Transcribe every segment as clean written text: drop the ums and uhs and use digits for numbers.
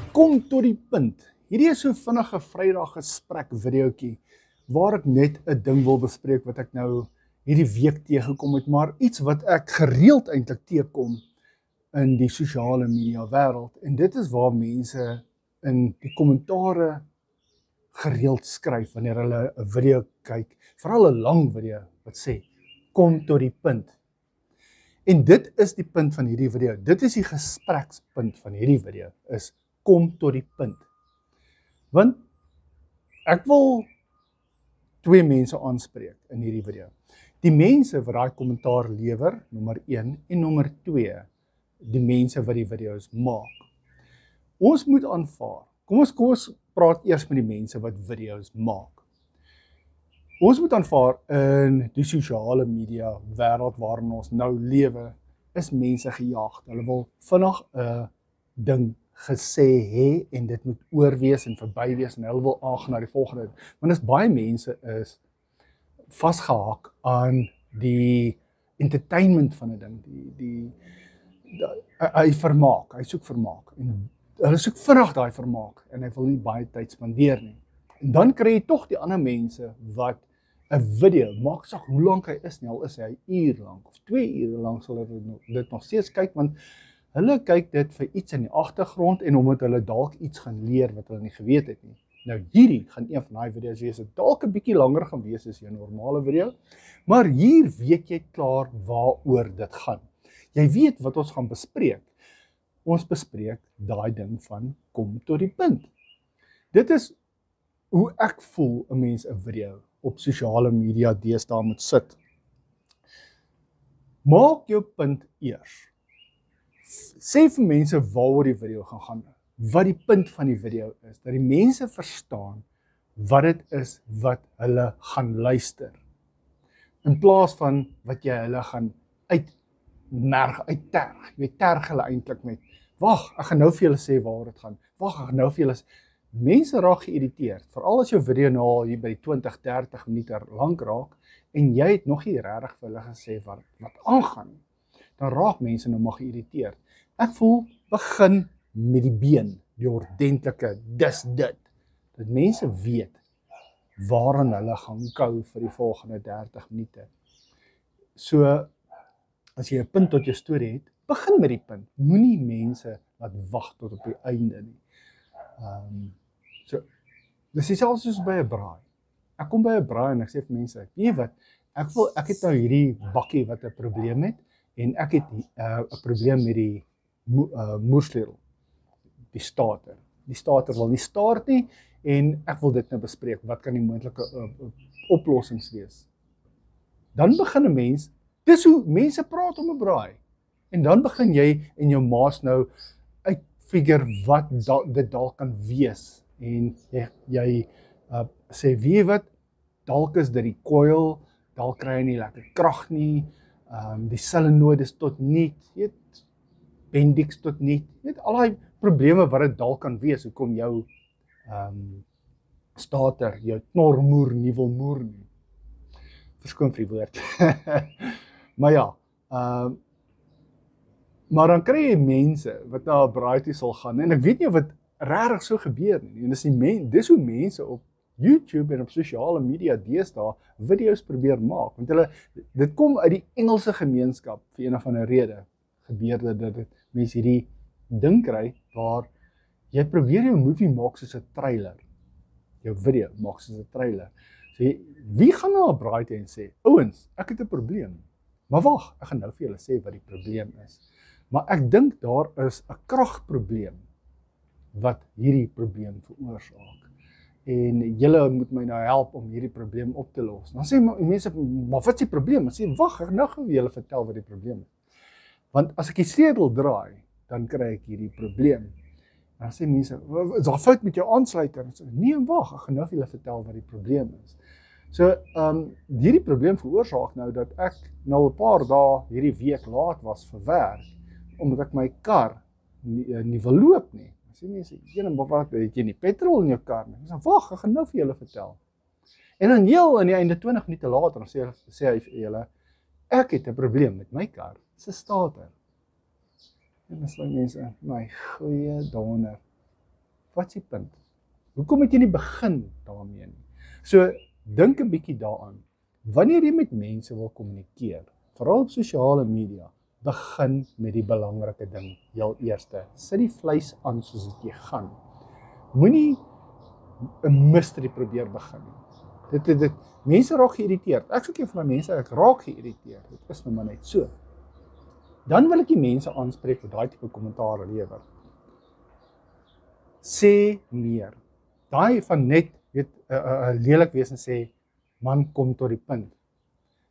Kom tot die punt. Hierdie is so vinnige Vrydag gesprek videoetjie waar ek net 'n ding wil bespreek wat ek nou hierdie week teëgekom het, maar iets wat ek gereeld eintlik teekom in die sosiale media wêreld, en dit is waar mense in die kommentare gereeld skryf wanneer hulle 'n video kyk, veral 'n lang video wat sê kom tot die punt. En dit is die punt van hierdie video. Dit is die gesprekspunt van hierdie video, is kom tot die punt. Want ek wil twee mense aanspreek in hierdie video. Die mense wat daai kommentaar lewer, nommer 1, en nommer 2, die mense wat die video's maak. Ons moet aanvaar. Kom ons praat eers met die mense wat video's maak. Ons moet aanvaar in die sosiale media wêreld waarin ons nou lewe, is mense gejaag. Hulle wil vinnig 'n ding gesê hê en dit moet oorwees en verby wees en hulle wil aangaan na die volgende. Want as baie mense is vasgehaak aan die entertainment van 'n ding, hy vermaak, hy soek vermaak en hulle soek vinnig daai vermaak en hy wil nie baie tyd spandeer nie. En dan kry jy tog die ander mense wat 'n video, maak saak hoe lank hy is nie, al is hy 'n uur lank of 2 ure lank, sal hulle dit nog steeds kyk, want hulle kyk dit vir iets in die agtergrond en omdat hulle dalk iets gaan leer wat hulle nie geweet het nie. Nou hierdie gaan een van daai video's wees wat dalk 'n bietjie langer gaan wees as jou normale video, maar hier weet jy klaar waaroor dit gaan. Jy weet wat ons gaan bespreek. Ons bespreek daai ding van kom tot die punt. Dit is hoe ek voel 'n mens 'n video op sosiale media deesdae moet sit. Maak jou punt eers. Sê vir mense waaroor die video gaan gaan, wat die punt van die video is, dat die mense verstaan wat dit is wat hulle gaan luister. In plaas van wat jy hulle gaan uitterg. Jy terg hulle eintlik met, wag, ek gaan nou vir julle sê waaroor dit gaan. Wag, ek gaan nou vir julle. Mense raak geïrriteerd, veral as jou video nou al hier by die 20-30 minute lank raak en jy het nog nie regtig vir hulle gesê wat aangaan. Dan raak mense nou maar geïrriteerd. Ek voel begin met die been, die ordentlike, dis dit. Dat mense weet waarin hulle gaan kou vir die volgende 30 minute. So, as jy 'n punt tot jou storie het, begin met die punt. Moenie mense laat wag tot op die einde nie. So, dis selfs soos by 'n braai. Ek kom by 'n braai en ek sê vir mense, weet jy wat, ek het nou hierdie bakkie wat 'n probleem het, en ek het 'n probleem met die moersleutel, die starter. Die starter wil nie start nie, en ek wil dit nou bespreek, wat kan die moontlike oplossings wees. Dan begin 'n mens, dis hoe mense praat om 'n braai, en dan begin jy en jou maas nou uitfigure wat dit dalk kan wees, en jy sê, weet wat, dalk is dit die coil, dalk kry jy nie lekker krag nie, die solenoid is tot niet, bendix tot niet, al die probleme wat dit dalk kan wees, hoekom jou starter, jou knormoer nie wil moer nie. Verskoon vir die woord. Maar ja, maar dan kry jy mense wat na 'n braai toe sal gaan, en ek weet nie wat regtig so gebeur nie, en dis hoe mense op YouTube en op sosiale media deesdae video's probeer maak, want dit kom uit die Engelse gemeenskap vir een of ander rede, gebeur dat mense hierdie ding kry, waar jy probeer jou movie maak soos 'n trailer, jou video maak soos 'n trailer. So wie gaan na 'n braai toe en sê, ouens, ek het 'n probleem, maar wag, ek gaan nou vir julle sê wat die probleem is. Maar ek dink daar is 'n kragprobleem wat hierdie probleem veroorsaak. En julle moet my nou help om hierdie probleem op te los. Dan sê mense, maar wat is die probleem? Dan sê, wag, ek nou gaan vir julle vertel wat die probleem is. Want as ek die sleutel draai, dan kry ek hierdie probleem. Dan sê mense, is daar fout met jou aansluiter? Dan sê, nee, wag, ek gaan nou vir julle vertel wat die probleem is. So, hierdie probleem veroorsaak nou dat ek nou 'n paar dae hierdie week laat was vir werk, omdat ek my kar nie wil loop nie. Sê mense, wat, het jy nie petrol in jou kar nie? Ek sê, wag, ek gaan nou vir julle vertel. En dan heel aan die einde 20 minute later, sê hy vir julle, ek het 'n probleem met my kar, se starter. En dan sê mense, my goeie donder. Wat is die punt? Hoekom het jy nie begin daarmee nie? So, dink 'n bietjie daaraan. Wanneer jy met mense wil kommunikeer, veral op sosiale media, begin met die belangrike ding, heel eerste. Sit die vleis aan soos dit jy gaan. Moenie 'n mystery probeer begin nie. Mense raak geïrriteerd. Ek is ook een van die mense, ek raak geïrriteerd. Dit is nou maar net so. Dan wil ek die mense aanspreek wat daai tipe kommentaar lewer. Sê meer. Daai van net lelik wees en sê, man, kom tot die punt.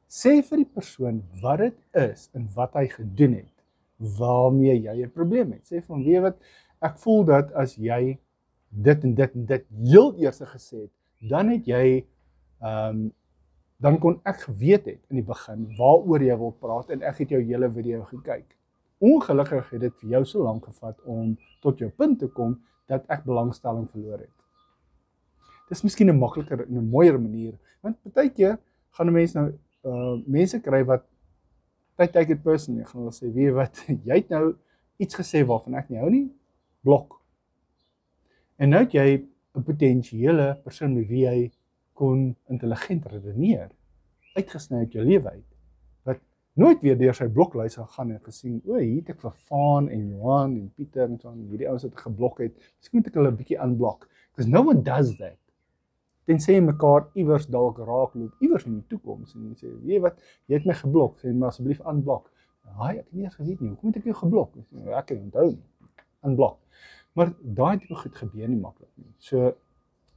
Sê vir die persoon wat dit is en wat hy gedoen het, waarmee jy 'n probleem het. Sê van, weet wat, ek voel dat as jy dit en dit en dit heel eers gesê het, dan het jy, dan kon ek geweet het in die begin waaroor jy wil praat en ek het jou hele video gekyk. Ongelukkig het dit vir jou so lank gevat om tot jou punt te kom dat ek belangstelling verloor het. Dis miskien 'n makliker en 'n mooier manier, want partykeer gaan 'n mens nou mense kry wat take it personally, gaan hulle sê, weet wat, jy het nou iets gesê waarvan ek nie hou nie, blok. En nou het jy 'n potensiële persoon met wie jy kon intelligent redeneer, uitgesny uit jou lewe uit, wat nooit weer deur sy bloklys gaan en gesien, hier het ek vir Vaan en Johan en Pieter en so, hierdie ouens wat ek geblok het, miskien moet ek hulle 'n bietjie unblock, because no one does that. Tensy jy mekaar iewers dalk raakloop, iewers in die toekoms, en jy sê, weet wat, jy het my geblok, sê maar asseblief unblock. Ek het nie eens geweet nie, hoekom het ek jou geblok? Ek kan onthou nie, unblock. Maar daai tipe goed gebeur nie maklik nie. So,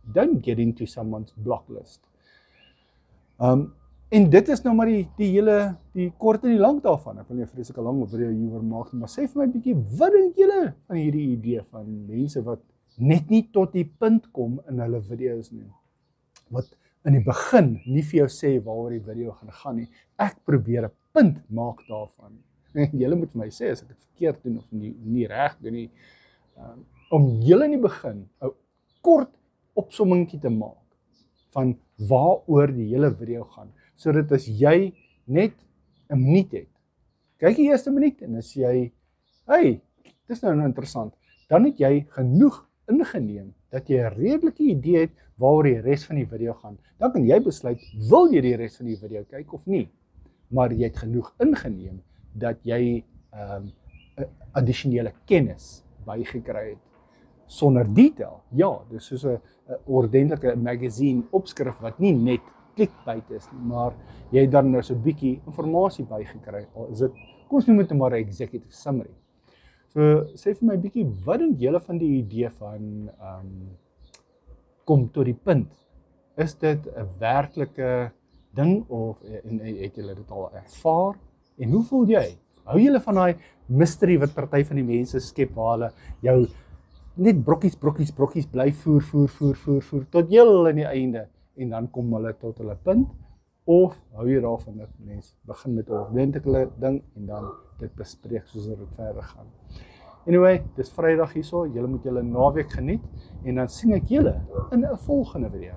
don't get into someone's block list. En dit is nou maar die kort en die lang daarvan. Ek wil nie 'n vreeslike lang video hieroor maak nie, maar sê vir my 'n bietjie, wat dink julle van hierdie idee van mense wat net nie tot die punt kom in hulle video's nie? Wat in die begin nie vir jou sê waaroor die video gaan nie. Ek probeer 'n punt maak daarvan. En julle moet vir my sê as ek dit verkeerd doen of nie reg doen nie. Om julle in die begin 'n kort opsommingkie te maak van waaroor die hele video gaan, sodat as jy net 'n minuut het, kyk die eerste minuut en as jy, dis nou interessant, dan het jy genoeg ingeneem dat jy 'n redelike idee het waaroor die res van die video gaan. Dan kan jy besluit, wil jy die res van die video kyk of nie, maar jy het genoeg ingeneem dat jy addisionele kennis bygekry het. Sonder detail, ja, dis soos 'n ordentlike magazine opskrif wat nie net clickbait is nie, maar jy het dan nou so 'n bietjie inligting bygekry. Is dit, kom ons noem dit maar 'n executive summary. So sê vir my 'n bietjie, wat dink julle van die idee van kom tot die punt? Is dit 'n werklike ding of het julle dit al ervaar? En hoe voel jy? Hou julle van daai mystery wat party van die mense skep waar hulle jou net brokkies bly voer tot heel in die einde en dan kom hulle tot hulle punt? Of hou jy daarvan dat mens begin met 'n ordentlike ding en dan dit bespreek soos dit verder gaan? Anyway, dis Vrydag hierso, julle moet julle naweek geniet en dan sien ek julle in 'n volgende video.